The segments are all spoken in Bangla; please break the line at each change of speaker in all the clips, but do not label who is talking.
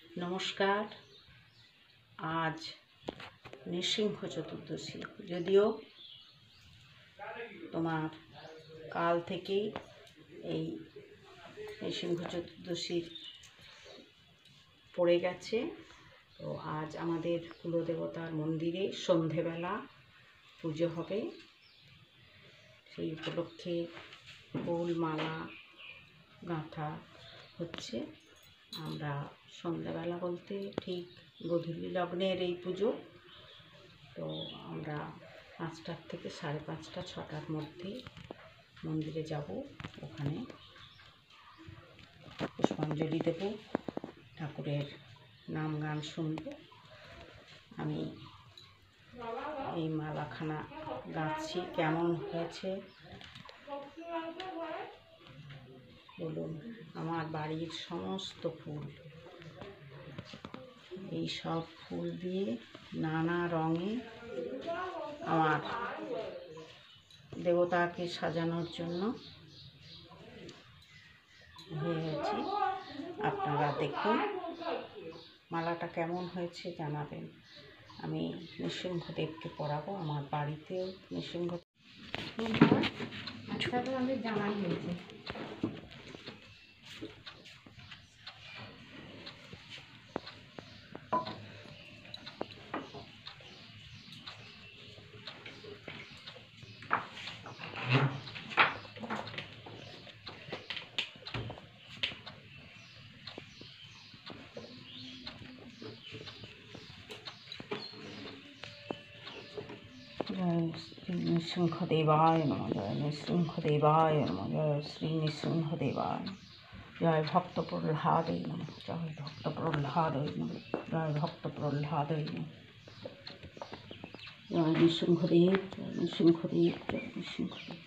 নমস্কার। আজ নৃসিংহ চতুর্দশী, যদিও তোমার কাল থেকেই এই নৃসিংহ চতুর্দশীর পড়ে গেছে। তো আজ আমাদের কুলদেবতার মন্দিরে সন্ধেবেলা পুজো হবে। সেই উপলক্ষে ফুল মালা গাঁথা হচ্ছে। আমরা সন্ধ্যাবেলা বলতে ঠিক গোধূলি লগ্নের এই পুজো। তো আমরা 5টার থেকে 5:30 6টার মধ্যে মন্দিরে যাব, ওখানে পুষ্পাঞ্জলি দেব, ঠাকুরের নাম গান শুনব। আমি এই মালাখানা গাঁথছি, কেমন হয়েছে বলুন। আমার বাড়ির সমস্ত ফুল, এই সব ফুল দিয়ে নানা রঙে আমার দেবতাকে সাজানোর জন্য হয়েছে। আপনারা দেখুন মালাটা কেমন হয়েছে জানাবেন। আমি নৃসিংহদেবকে পড়াবো, আমার বাড়িতেও নৃসিংহ। আচ্ছা, তো আমাদের জানাই হয়েছে। জয় শ্রী নৃসিংহদেবায় নমঃ, জয় নৃসিংহদেবায় নমঃ, জয় শ্রী নৃসিংহদেবায়, জয় ভক্ত প্রহ্লাদৈ নমঃ, জয় ভক্ত প্রহ্লাদৈ নমঃ, জয় ভক্ত প্রহ্লাদৈ নমঃ, জয় নৃসিংহদেব, জয় নৃসিংহদেব, জয় নৃসিংহদেব।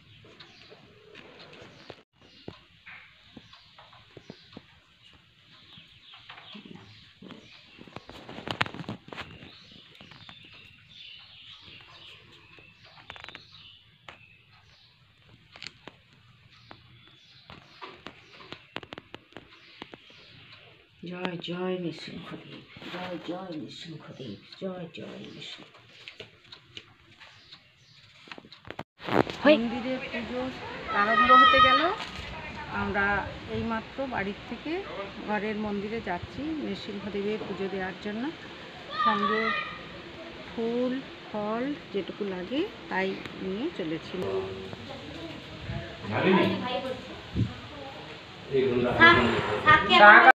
জয় জয় নৃসিংহদেব, জয় জয় নৃসিংহদেব, জয় জয় নৃসিংহ। মন্দিরের পুজো আরম্ভ হতে গেল। আমরা এইমাত্র বাড়ির থেকে ঘরের মন্দিরে যাচ্ছি নৃসিংহদেবের পুজো দেওয়ার জন্য। সঙ্গে ফুল ফল যেটুকু লাগে তাই নিয়ে চলেছি।
টাকা